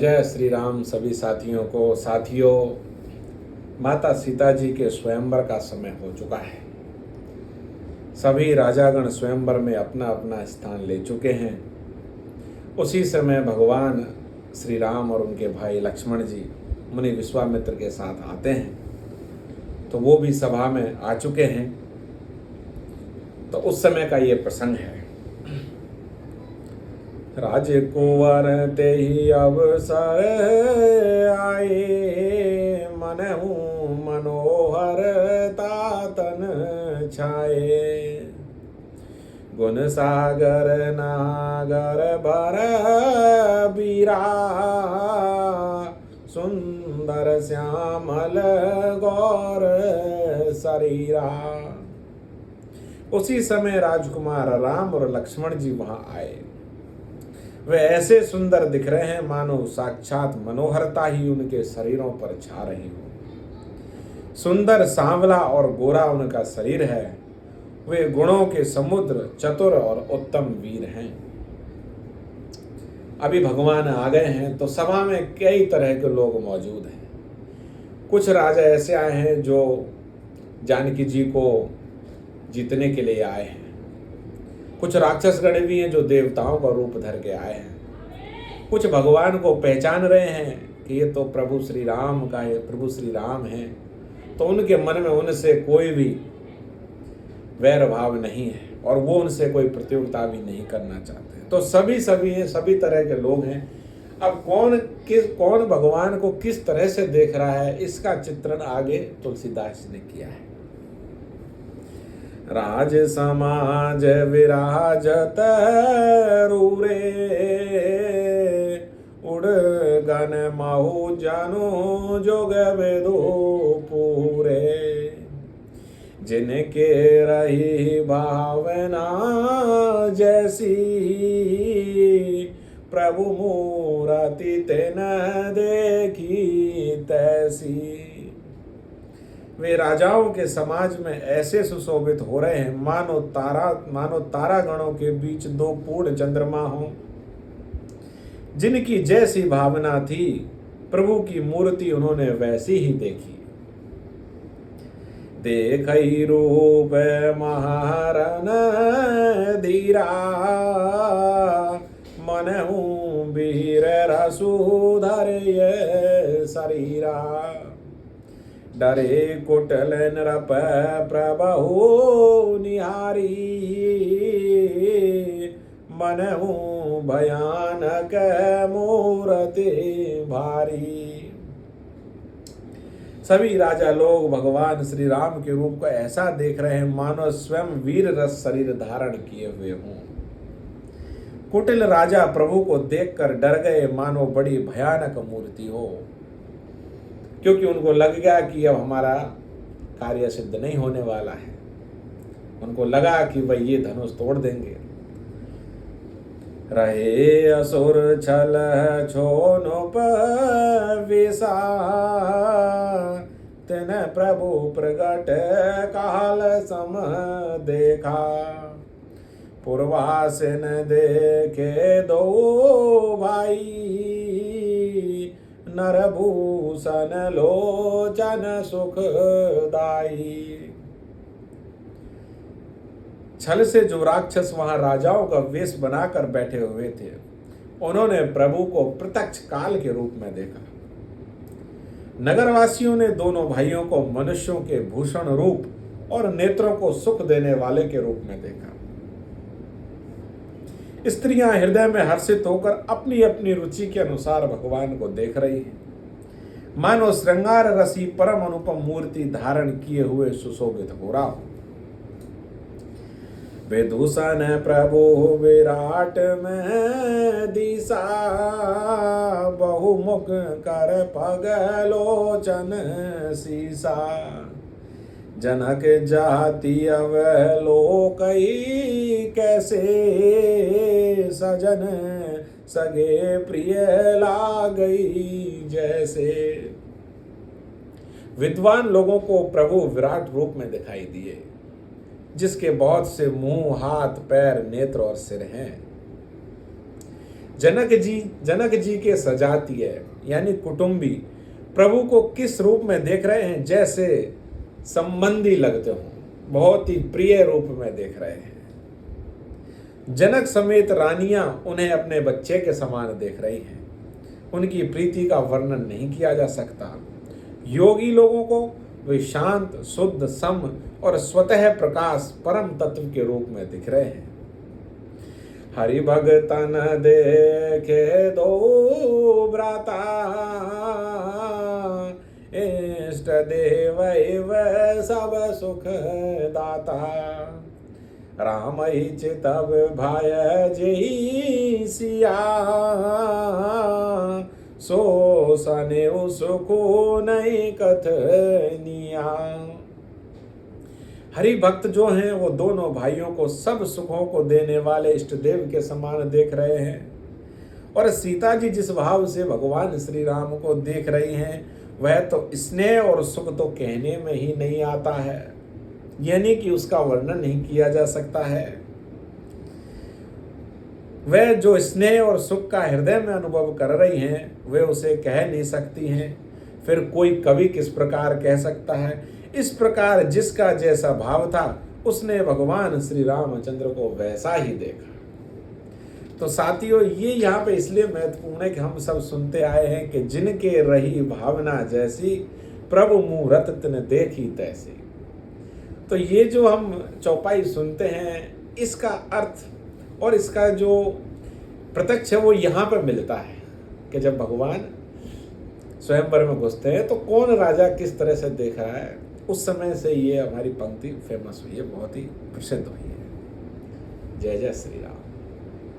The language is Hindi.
जय श्री राम सभी साथियों को। साथियों, माता सीता जी के स्वयंवर का समय हो चुका है। सभी राजागण स्वयंवर में अपना अपना स्थान ले चुके हैं। उसी समय भगवान श्री राम और उनके भाई लक्ष्मण जी मुनि विश्वामित्र के साथ आते हैं, तो वो भी सभा में आ चुके हैं। तो उस समय का ये प्रसंग है। राजकुंवर ते ही अवसर आए, मनहु मनोहर तातन छाए। गुण सागर नागर भर बीरा, सुंदर श्यामल गौर शरीरा। उसी समय राजकुमार राम और लक्ष्मण जी वहां आए। वे ऐसे सुंदर दिख रहे हैं मानो साक्षात मनोहरता ही उनके शरीरों पर छा रही हो। सुंदर सांवला और गोरा उनका शरीर है। वे गुणों के समुद्र, चतुर और उत्तम वीर हैं। अभी भगवान आ गए हैं तो सभा में कई तरह के लोग मौजूद हैं। कुछ राजा ऐसे आए हैं जो जानकी जी को जीतने के लिए आए हैं। कुछ राक्षस गण भी हैं जो देवताओं का रूप धर के आए हैं। कुछ भगवान को पहचान रहे हैं कि ये तो प्रभु श्री राम का है, प्रभु श्री राम हैं, तो उनके मन में उनसे कोई भी वैर भाव नहीं है और वो उनसे कोई प्रतियोगिता भी नहीं करना चाहते। तो सभी तरह के लोग हैं। अब कौन भगवान को किस तरह से देख रहा है, इसका चित्रण आगे तुलसीदास ने किया है। राज समाज विराजत रूरे, उड़ गन महु जानो जोग वेदो पूरे। जिनके रही भावना जैसी, प्रभु मूरति तेन देखी तैसी। वे राजाओं के समाज में ऐसे सुशोभित हो रहे हैं मानो तारा गणों के बीच दो पूर्ण चंद्रमा हों। जिनकी जैसी भावना थी, प्रभु की मूर्ति उन्होंने वैसी ही देखी। देखई रूप महारन धीरा, मनहु वीर रसूधर शरीरा। डरे कुटल नृप प्रभु निहारी, मनहु भयानक मूर्ति भारी। सभी राजा लोग भगवान श्री राम के रूप को ऐसा देख रहे हैं मानो स्वयं वीर रस शरीर धारण किए हुए हों। कुटिल राजा प्रभु को देखकर डर गए मानो बड़ी भयानक मूर्ति हो, क्योंकि उनको लग गया कि अब हमारा कार्य सिद्ध नहीं होने वाला है। उनको लगा कि वह ये धनुष तोड़ देंगे। रहे असुर छल छोनो पविसा, तिन प्रभु प्रगट काल सम देखा। पूर्वासिन देखे दो भाई, नरभूषण लोचन सुखदाई। छल से जो राक्षस वहां राजाओं का वेश बनाकर बैठे हुए थे, उन्होंने प्रभु को प्रत्यक्ष काल के रूप में देखा। नगरवासियों ने दोनों भाइयों को मनुष्यों के भूषण रूप और नेत्रों को सुख देने वाले के रूप में देखा। स्त्रियां हृदय में हर्षित होकर अपनी अपनी रुचि के अनुसार भगवान को देख रही हैं, मानो श्रृंगार रसी परम अनुपम मूर्ति धारण किए हुए सुशोभित हो रहा हो। विदूषण प्रभु विराट में दिशा, बहुमुख कर पगलोचन सीसा। जनक जाति अवलोकई, कैसे सजन सगे प्रिय लागई जैसे। विद्वान लोगों को प्रभु विराट रूप में दिखाई दिए, जिसके बहुत से मुंह, हाथ, पैर, नेत्र और सिर हैं। जनक जी के सजातीय यानी कुटुंबी प्रभु को किस रूप में देख रहे हैं? जैसे संबंधी लगते हो, बहुत ही प्रिय रूप में देख रहे हैं। जनक समेत रानियां उन्हें अपने बच्चे के समान देख रही हैं। उनकी प्रीति का वर्णन नहीं किया जा सकता। योगी लोगों को वे शांत, शुद्ध, सम और स्वतः प्रकाश परम तत्व के रूप में दिख रहे हैं। हरि भगतन देखे दो भ्राता, इष्ट देव एव सब सुख दाता। राम ही चितव भाय जही सिया, सो सने सुखो नहीं कथनिया। हरि भक्त जो हैं वो दोनों भाइयों को सब सुखों को देने वाले इष्ट देव के समान देख रहे हैं। और सीता जी जिस भाव से भगवान श्री राम को देख रही हैं, वह तो स्नेह और सुख तो कहने में ही नहीं आता है, यानी कि उसका वर्णन नहीं किया जा सकता है। वह जो स्नेह और सुख का हृदय में अनुभव कर रही हैं, वे उसे कह नहीं सकती हैं। फिर कोई कवि किस प्रकार कह सकता है? इस प्रकार जिसका जैसा भाव था, उसने भगवान श्री रामचंद्र को वैसा ही देखा। तो साथियों, ये यहाँ पे इसलिए महत्वपूर्ण है कि हम सब सुनते आए हैं कि जिनके रही भावना जैसी, प्रभु मूरत तिन देखी तैसी। तो ये जो हम चौपाई सुनते हैं, इसका अर्थ और इसका जो प्रत्यक्ष है वो यहाँ पर मिलता है कि जब भगवान स्वयंवर में घुसते हैं तो कौन राजा किस तरह से देख रहा है। उस समय से ये हमारी पंक्ति फेमस हुई है, बहुत ही प्रसिद्ध हुई है। जय जय श्री राम।